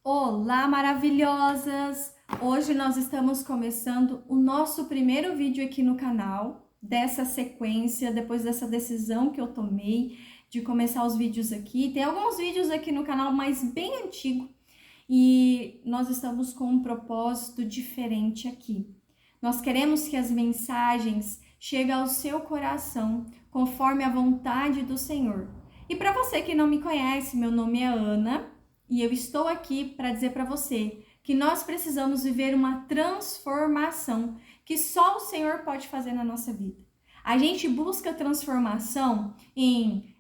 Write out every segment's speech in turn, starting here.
Olá, maravilhosas! Hoje nós estamos começando o nosso primeiro vídeo aqui no canal, dessa sequência, depois dessa decisão que eu tomei de começar os vídeos aqui. Tem alguns vídeos aqui no canal, mas bem antigo, e nós estamos com um propósito diferente aqui. Nós queremos que as mensagens cheguem ao seu coração, conforme a vontade do Senhor. E para você que não me conhece, meu nome é Ana, e eu estou aqui para dizer para você que nós precisamos viver uma transformação que só o Senhor pode fazer na nossa vida. A gente busca transformação em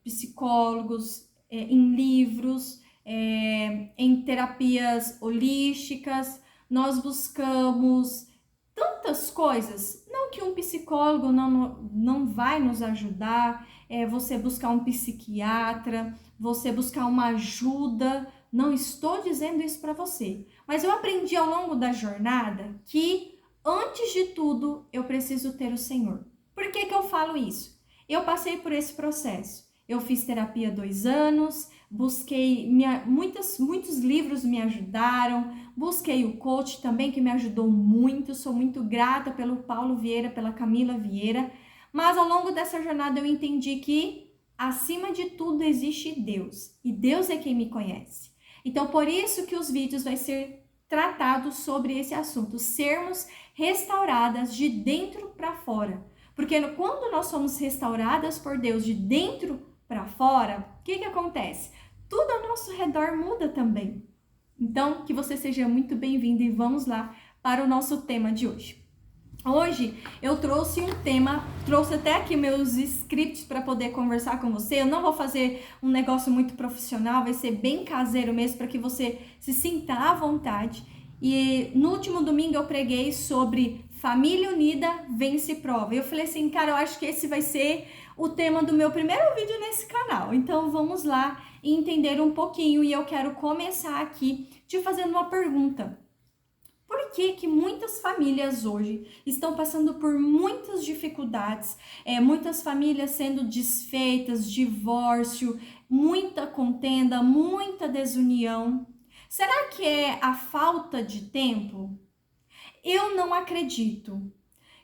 psicólogos, em livros, em terapias holísticas. Nós buscamos tantas coisas. Não que um psicólogo não vai nos ajudar, você buscar um psiquiatra, você buscar uma ajuda. Não estou dizendo isso para você, mas eu aprendi ao longo da jornada que, antes de tudo, eu preciso ter o Senhor. Por que eu falo isso? Eu passei por esse processo. Eu fiz terapia 2 anos, busquei, muitos livros me ajudaram, busquei o coach também, que me ajudou muito. Sou muito grata pelo Paulo Vieira, pela Camila Vieira, mas ao longo dessa jornada eu entendi que, acima de tudo, existe Deus, e Deus é quem me conhece. Então, por isso que os vídeos vai ser tratados sobre esse assunto, sermos restauradas de dentro para fora. Porque quando nós somos restauradas por Deus de dentro para fora, o que acontece? Tudo ao nosso redor muda também. Então, que você seja muito bem-vindo e vamos lá para o nosso tema de hoje. Hoje eu trouxe um tema, trouxe até aqui meus scripts para poder conversar com você. Eu não vou fazer um negócio muito profissional, vai ser bem caseiro mesmo, para que você se sinta à vontade. E no último domingo eu preguei sobre família unida vence prova. E eu falei assim, cara, eu acho que esse vai ser o tema do meu primeiro vídeo nesse canal. Então vamos lá e entender um pouquinho. E eu quero começar aqui te fazendo uma pergunta. Por que muitas famílias hoje estão passando por muitas dificuldades, muitas famílias sendo desfeitas, divórcio, muita contenda, muita desunião? Será que é a falta de tempo? Eu não acredito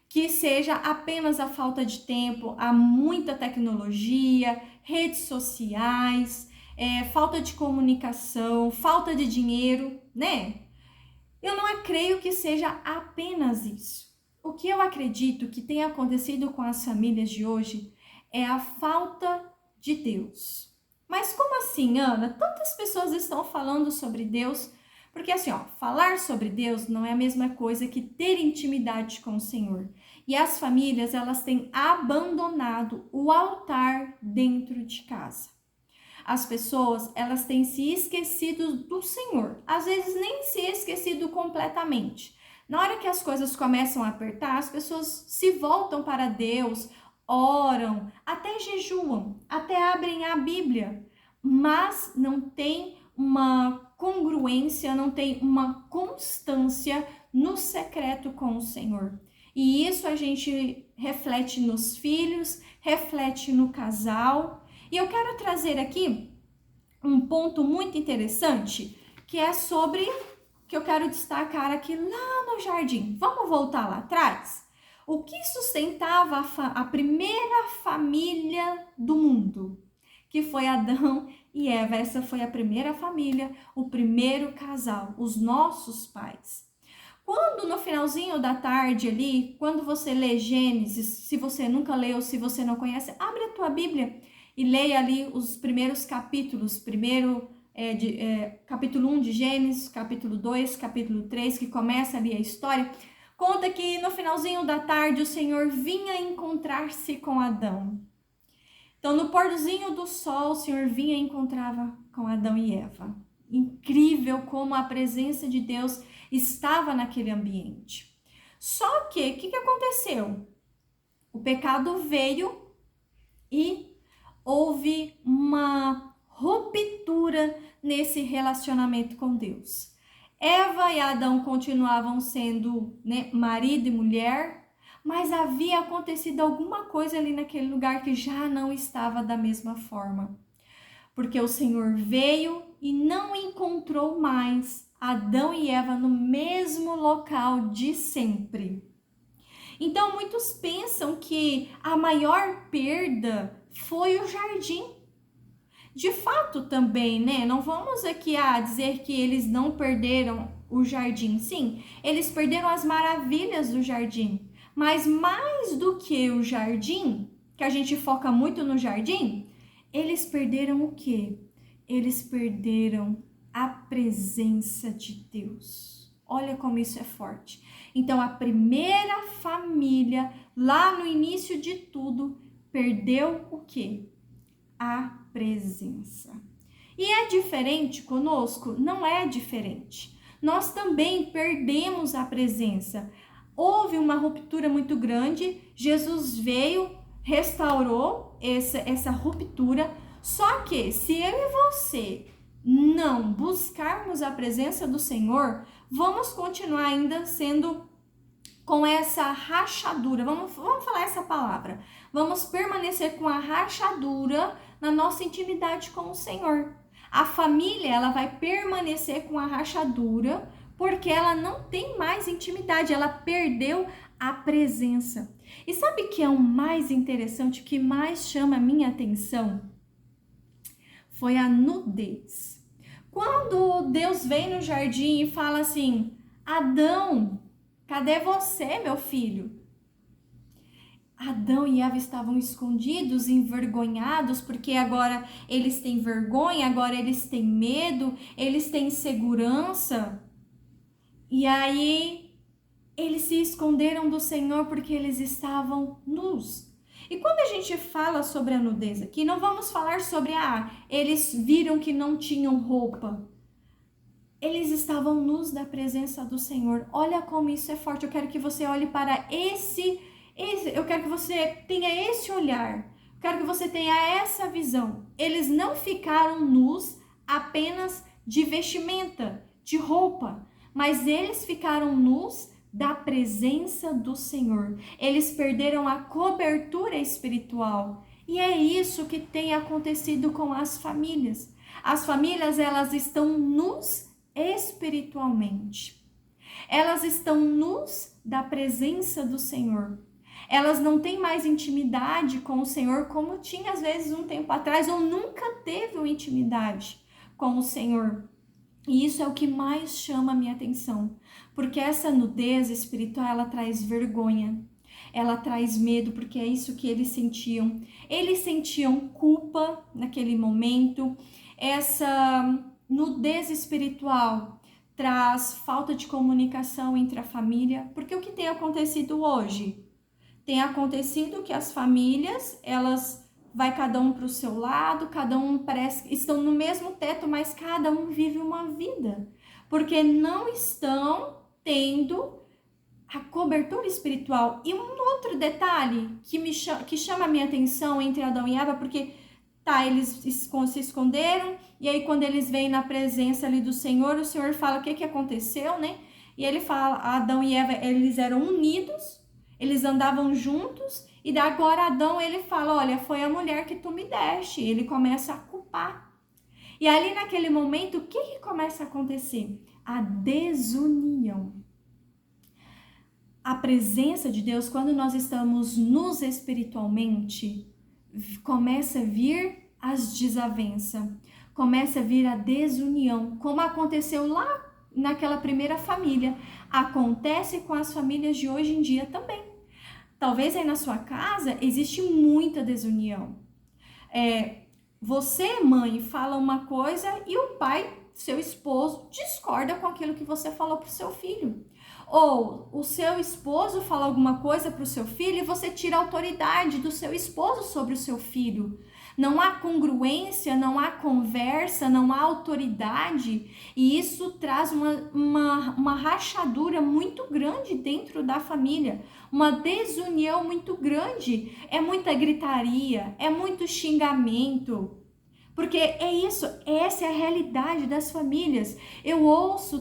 que seja apenas a falta de tempo. Há muita tecnologia, redes sociais, falta de comunicação, falta de dinheiro, né? Eu não creio que seja apenas isso. O que eu acredito que tem acontecido com as famílias de hoje é a falta de Deus. Mas como assim, Ana? Tantas pessoas estão falando sobre Deus. Porque assim, falar sobre Deus não é a mesma coisa que ter intimidade com o Senhor. E as famílias, elas têm abandonado o altar dentro de casa. As pessoas, elas têm se esquecido do Senhor. Às vezes nem se esquecido completamente. Na hora que as coisas começam a apertar, as pessoas se voltam para Deus, oram, até jejuam, até abrem a Bíblia, mas não tem uma congruência, não tem uma constância no secreto com o Senhor. E isso a gente reflete nos filhos, reflete no casal. E eu quero trazer aqui um ponto muito interessante, que é sobre, que eu quero destacar aqui lá no jardim. Vamos voltar lá atrás? O que sustentava a primeira família do mundo? Que foi Adão e Eva. Essa foi a primeira família, o primeiro casal, os nossos pais. Quando no finalzinho da tarde ali, quando você lê Gênesis, se você nunca leu, se você não conhece, abre a tua Bíblia e leia ali os primeiros capítulos, capítulo 1 de Gênesis, capítulo 2, capítulo 3, que começa ali a história. Conta que no finalzinho da tarde o Senhor vinha encontrar-se com Adão. Então, no pórzinho do sol, o Senhor vinha e encontrava com Adão e Eva. Incrível como a presença de Deus estava naquele ambiente. Só que, o que aconteceu? O pecado veio e houve uma ruptura nesse relacionamento com Deus. Eva e Adão continuavam sendo, marido e mulher, mas havia acontecido alguma coisa ali naquele lugar que já não estava da mesma forma. porque o Senhor veio e não encontrou mais Adão e Eva no mesmo local de sempre. Então, muitos pensam que a maior perda foi o jardim. De fato também, né? Não vamos aqui dizer que eles não perderam o jardim. Sim, eles perderam as maravilhas do jardim. Mas mais do que o jardim, que a gente foca muito no jardim, eles perderam o quê? Eles perderam a presença de Deus. Olha como isso é forte. Então, a primeira família, lá no início de tudo, perdeu o quê? A presença. E é diferente conosco? Não é diferente. Nós também perdemos a presença. Houve uma ruptura muito grande, Jesus veio, restaurou essa ruptura, só que se eu e você não buscarmos a presença do Senhor, vamos continuar ainda sendo com essa rachadura, vamos falar essa palavra, vamos permanecer com a rachadura na nossa intimidade com o Senhor. A família, ela vai permanecer com a rachadura porque ela não tem mais intimidade, ela perdeu a presença. E sabe o que é o mais interessante, o que mais chama a minha atenção? Foi a nudez. Quando Deus vem no jardim e fala assim: Adão, cadê você, meu filho? Adão e Eva estavam escondidos, envergonhados, porque agora eles têm vergonha, agora eles têm medo, eles têm insegurança. E aí eles se esconderam do Senhor porque eles estavam nus. E quando a gente fala sobre a nudez aqui, não vamos falar sobre eles viram que não tinham roupa. Eles estavam nus da presença do Senhor. Olha como isso é forte. Eu quero que você olhe para eu quero que você tenha esse olhar. Eu quero que você tenha essa visão. Eles não ficaram nus apenas de vestimenta, de roupa, mas eles ficaram nus da presença do Senhor. Eles perderam a cobertura espiritual. E é isso que tem acontecido com as famílias. As famílias, elas estão nus espiritualmente. Elas estão nus da presença do Senhor. Elas não têm mais intimidade com o Senhor como tinha às vezes um tempo atrás, ou nunca teve uma intimidade com o Senhor. E isso é o que mais chama a minha atenção, porque essa nudez espiritual, ela traz vergonha, ela traz medo, porque é isso que eles sentiam. Eles sentiam culpa naquele momento. Essa nudez espiritual traz falta de comunicação entre a família, porque o que tem acontecido hoje? Tem acontecido que as famílias, elas vai cada um para o seu lado, cada um parece que estão no mesmo teto, mas cada um vive uma vida, porque não estão tendo a cobertura espiritual. E um outro detalhe que chama a minha atenção entre Adão e Eva, porque eles se esconderam, e aí quando eles vêm na presença ali do Senhor, o Senhor fala o que aconteceu, né? E ele fala, Adão e Eva, eles eram unidos, eles andavam juntos, e agora Adão, ele fala, olha, foi a mulher que tu me deste. Ele começa a culpar. E ali naquele momento, o que começa a acontecer? A desunião. A presença de Deus, quando nós estamos nus espiritualmente, começa a vir as desavenças, começa a vir a desunião, como aconteceu lá naquela primeira família, acontece com as famílias de hoje em dia também. Talvez aí na sua casa existe muita desunião. Você, mãe, fala uma coisa e o pai, seu esposo, discorda com aquilo que você falou para o seu filho. Ou o seu esposo fala alguma coisa para o seu filho e você tira a autoridade do seu esposo sobre o seu filho. Não há congruência, não há conversa, não há autoridade, e isso traz uma rachadura muito grande dentro da família, uma desunião muito grande, é muita gritaria, é muito xingamento, porque é isso, essa é a realidade das famílias. Eu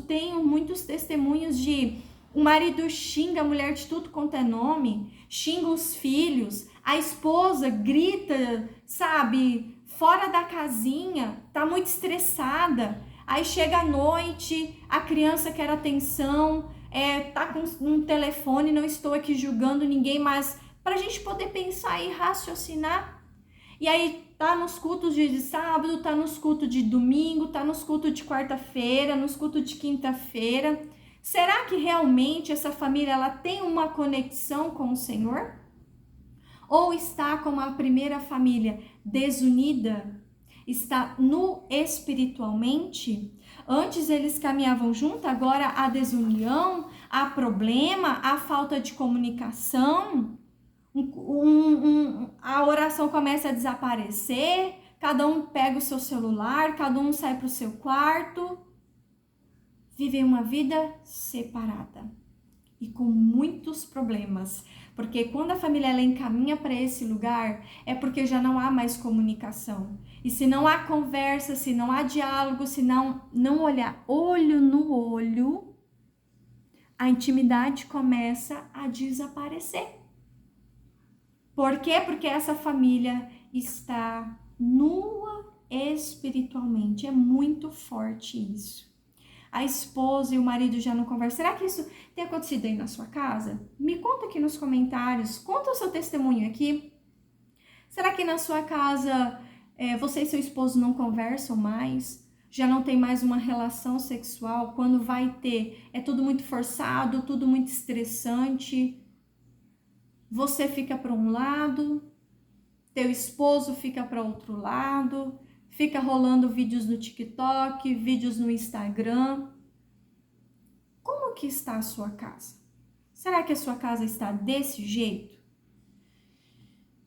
tenho muitos testemunhos de o marido xinga a mulher de tudo quanto é nome, xinga os filhos, a esposa grita, sabe, fora da casinha, tá muito estressada. Aí chega a noite, a criança quer atenção, tá com um telefone, não estou aqui julgando ninguém, mas para a gente poder pensar e raciocinar. E aí tá nos cultos de sábado, tá nos cultos de domingo, tá nos cultos de quarta-feira, nos cultos de quinta-feira. Será que realmente essa família ela tem uma conexão com o Senhor? Ou está como a primeira família, desunida? Está nu espiritualmente? Antes eles caminhavam junto, agora há desunião, há problema, há falta de comunicação. A oração começa a desaparecer, cada um pega o seu celular, cada um sai para o seu quarto. Vivem uma vida separada e com muitos problemas. Porque quando a família ela encaminha para esse lugar, é porque já não há mais comunicação. E se não há conversa, se não há diálogo, se não olhar olho no olho, a intimidade começa a desaparecer. Por quê? Porque essa família está nua espiritualmente. É muito forte isso. A esposa e o marido já não conversam. Será que isso tem acontecido aí na sua casa? Me conta aqui nos comentários. Conta o seu testemunho aqui. Será que na sua casa você e seu esposo não conversam mais? Já não tem mais uma relação sexual? Quando vai ter, é tudo muito forçado, tudo muito estressante. Você fica para um lado, teu esposo fica para outro lado, fica rolando vídeos no TikTok, vídeos no Instagram. Como que está a sua casa? Será que a sua casa está desse jeito?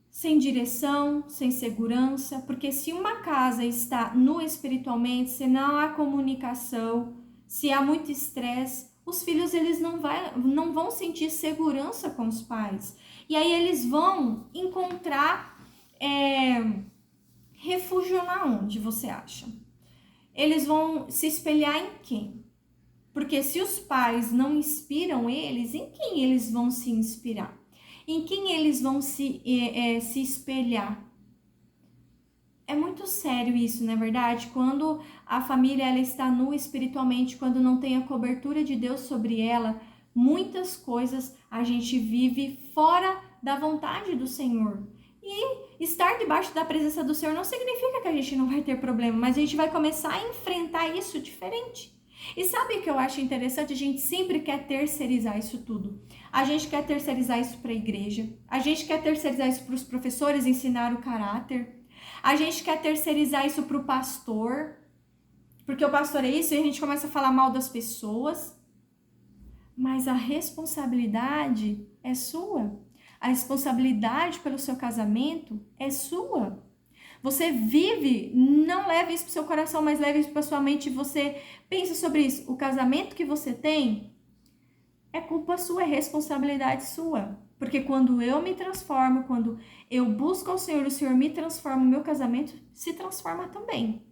Sem direção, sem segurança? Porque se uma casa está nu espiritualmente, se não há comunicação, se há muito estresse, os filhos eles não vão sentir segurança com os pais. E aí eles vão encontrar refúgio na onde, você acha? Eles vão se espelhar em quem? Porque se os pais não inspiram eles, em quem eles vão se inspirar? Em quem eles vão se espelhar? É muito sério isso, não é verdade? Quando a família ela está nua espiritualmente, quando não tem a cobertura de Deus sobre ela, muitas coisas a gente vive fora da vontade do Senhor. E estar debaixo da presença do Senhor não significa que a gente não vai ter problema, mas a gente vai começar a enfrentar isso diferente. E sabe o que eu acho interessante? A gente sempre quer terceirizar isso tudo. A gente quer terceirizar isso para a igreja, a gente quer terceirizar isso para os professores ensinar o caráter, a gente quer terceirizar isso para o pastor, porque o pastor é isso e a gente começa a falar mal das pessoas. Mas a responsabilidade é sua. A responsabilidade pelo seu casamento é sua. Você vive, não leve isso para o seu coração, mas leve isso para sua mente e você pensa sobre isso. O casamento que você tem é culpa sua, é responsabilidade sua. Porque quando eu me transformo, quando eu busco ao Senhor, o Senhor me transforma, o meu casamento se transforma também.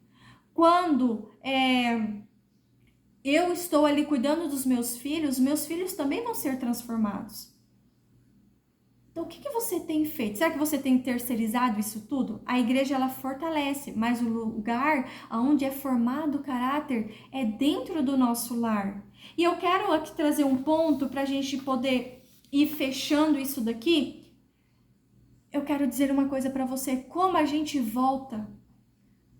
Quando eu estou ali cuidando dos meus filhos também vão ser transformados. Então, o que você tem feito? Será que você tem terceirizado isso tudo? A igreja, ela fortalece, mas o lugar onde é formado o caráter é dentro do nosso lar. E eu quero aqui trazer um ponto para a gente poder ir fechando isso daqui. Eu quero dizer uma coisa para você, como a gente volta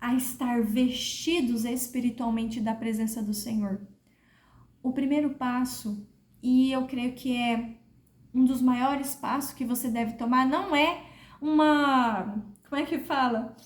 a estar vestidos espiritualmente da presença do Senhor. O primeiro passo, e eu creio que é um dos maiores passos que você deve tomar, não é como é que fala?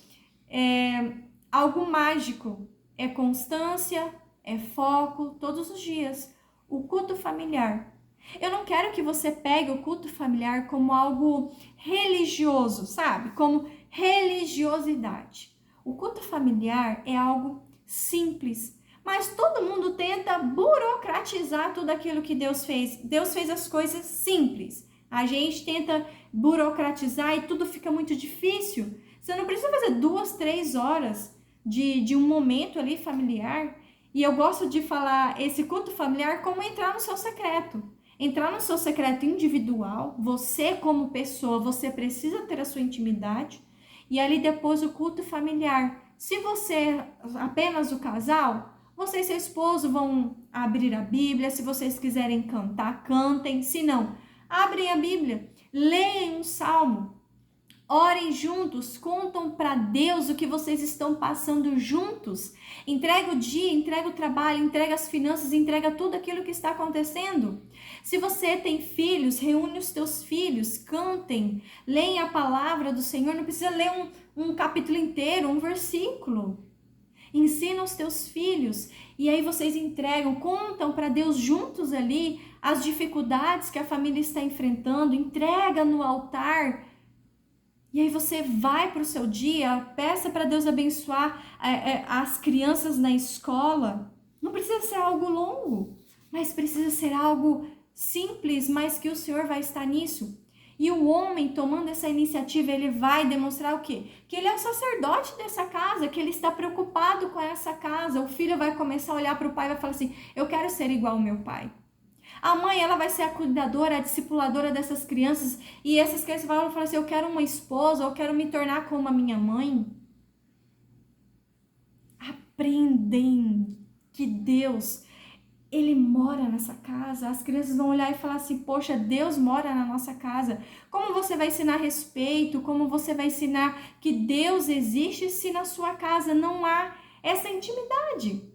Algo mágico, é constância, é foco, todos os dias. O culto familiar. Eu não quero que você pegue o culto familiar como algo religioso, sabe? Como religiosidade. O culto familiar é algo simples, mas todo mundo tenta burocratizar tudo aquilo que Deus fez. Deus fez as coisas simples. A gente tenta burocratizar e tudo fica muito difícil. Você não precisa fazer 2, 3 horas de um momento ali familiar. E eu gosto de falar esse culto familiar como entrar no seu secreto. Entrar no seu secreto individual. Você como pessoa, você precisa ter a sua intimidade. e ali depois o culto familiar. Se você é apenas o casal, você e seu esposo vão abrir a Bíblia. Se vocês quiserem cantar, cantem. Se não, abrem a Bíblia, leem um salmo, orem juntos, contam para Deus o que vocês estão passando juntos. Entrega o dia, entrega o trabalho, entrega as finanças, entrega tudo aquilo que está acontecendo. Se você tem filhos, reúne os teus filhos, cantem, leem a palavra do Senhor. Não precisa ler um capítulo inteiro, um versículo. Ensina os teus filhos e aí vocês entregam, contam para Deus juntos ali as dificuldades que a família está enfrentando, entrega no altar. E aí você vai para o seu dia, peça para Deus abençoar as crianças na escola. Não precisa ser algo longo, mas precisa ser algo simples, mas que o Senhor vai estar nisso. E o homem, tomando essa iniciativa, ele vai demonstrar o quê? Que ele é o sacerdote dessa casa, que ele está preocupado com essa casa. O filho vai começar a olhar para o pai e vai falar assim, eu quero ser igual ao meu pai. A mãe, ela vai ser a cuidadora, a discipuladora dessas crianças. E essas crianças vão falar assim, eu quero uma esposa, eu quero me tornar como a minha mãe. Aprendem que Deus, Ele mora nessa casa. As crianças vão olhar e falar assim, poxa, Deus mora na nossa casa. Como você vai ensinar respeito? Como você vai ensinar que Deus existe se na sua casa não há essa intimidade?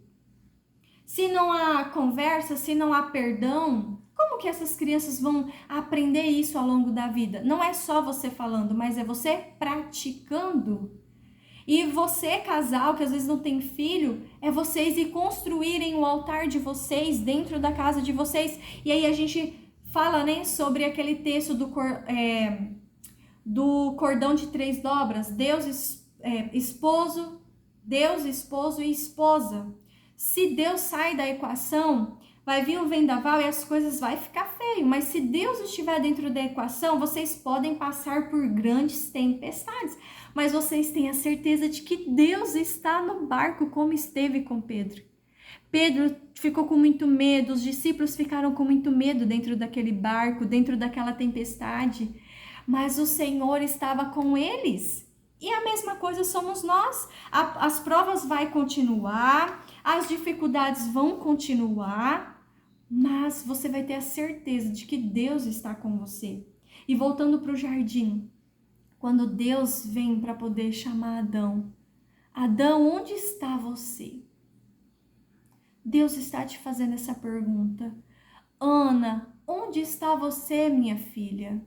Se não há conversa, se não há perdão, como que essas crianças vão aprender isso ao longo da vida? Não é só você falando, mas é você praticando. E você, casal, que às vezes não tem filho, é vocês ir construírem o altar de vocês dentro da casa de vocês. E aí a gente fala, né, sobre aquele texto do cordão de 3 dobras. Deus, esposo e esposa. Se Deus sai da equação, vai vir um vendaval e as coisas vai ficar feio. Mas se Deus estiver dentro da equação, vocês podem passar por grandes tempestades. Mas vocês têm a certeza de que Deus está no barco, como esteve com Pedro. Pedro ficou com muito medo, os discípulos ficaram com muito medo dentro daquele barco, dentro daquela tempestade. Mas o Senhor estava com eles. E a mesma coisa somos nós. As provas vão continuar, as dificuldades vão continuar, mas você vai ter a certeza de que Deus está com você. E voltando para o jardim, quando Deus vem para poder chamar Adão, Adão, onde está você? Deus está te fazendo essa pergunta. Ana, onde está você, minha filha?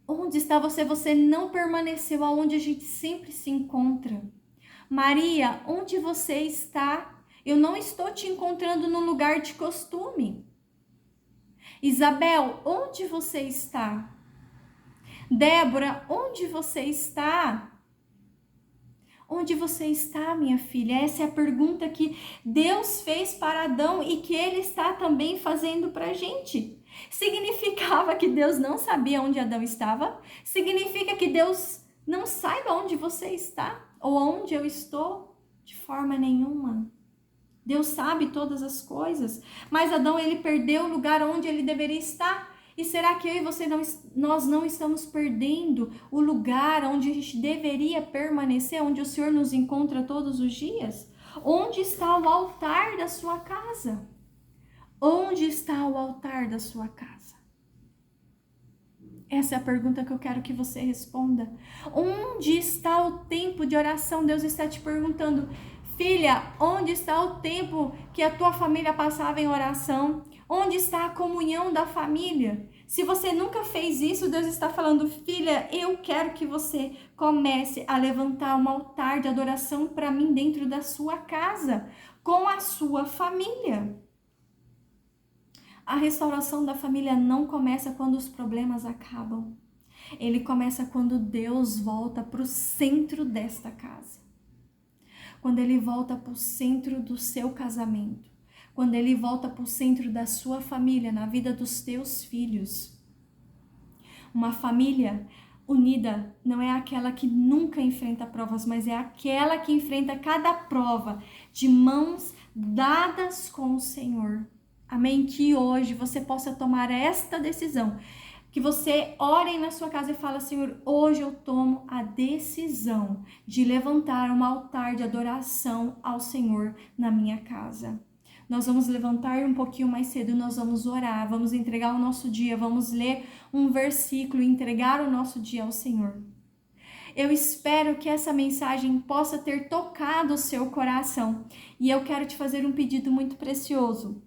Onde está você? Você não permaneceu aonde a gente sempre se encontra. Maria, onde você está? Eu não estou te encontrando no lugar de costume. Isabel, onde você está? Débora, onde você está? Onde você está, minha filha? Essa é a pergunta que Deus fez para Adão e que Ele está também fazendo para a gente. Significava que Deus não sabia onde Adão estava? Significa que Deus não saiba onde você está? Ou onde eu estou? De forma nenhuma. Deus sabe todas as coisas. Mas Adão, ele perdeu o lugar onde ele deveria estar. E será que eu e você nós não estamos perdendo o lugar onde a gente deveria permanecer, onde o Senhor nos encontra todos os dias? Onde está o altar da sua casa? Onde está o altar da sua casa? Essa é a pergunta que eu quero que você responda. Onde está o tempo de oração? Deus está te perguntando, filha, onde está o tempo que a tua família passava em oração? Onde está a comunhão da família? Se você nunca fez isso, Deus está falando, filha, eu quero que você comece a levantar um altar de adoração para mim dentro da sua casa, com a sua família. A restauração da família não começa quando os problemas acabam. Ele começa quando Deus volta para o centro desta casa. Quando ele volta para o centro do seu casamento. Quando ele volta para o centro da sua família, na vida dos teus filhos. Uma família unida não é aquela que nunca enfrenta provas, mas é aquela que enfrenta cada prova de mãos dadas com o Senhor. Amém? Que hoje você possa tomar esta decisão. Que você ore na sua casa e fala: Senhor, hoje eu tomo a decisão de levantar um altar de adoração ao Senhor na minha casa. Nós vamos levantar um pouquinho mais cedo, nós vamos orar, vamos entregar o nosso dia, vamos ler um versículo e entregar o nosso dia ao Senhor. Eu espero que essa mensagem possa ter tocado o seu coração e eu quero te fazer um pedido muito precioso.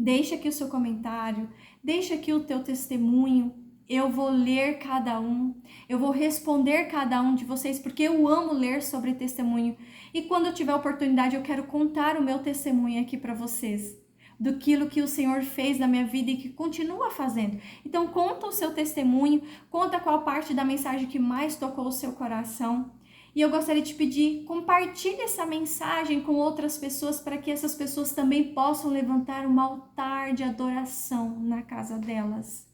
Deixa aqui o seu comentário, deixa aqui o teu testemunho. Eu vou ler cada um, eu vou responder cada um de vocês, porque eu amo ler sobre testemunho. E quando eu tiver oportunidade, eu quero contar o meu testemunho aqui para vocês, do que o Senhor fez na minha vida e que continua fazendo. Então, conta o seu testemunho, conta qual parte da mensagem que mais tocou o seu coração. E eu gostaria de pedir, compartilhe essa mensagem com outras pessoas para que essas pessoas também possam levantar um altar de adoração na casa delas.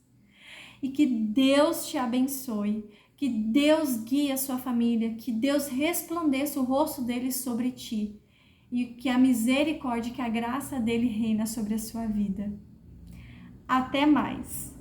E que Deus te abençoe, que Deus guie a sua família, que Deus resplandeça o rosto dele sobre ti e que a misericórdia, que a graça dele reina sobre a sua vida. Até mais!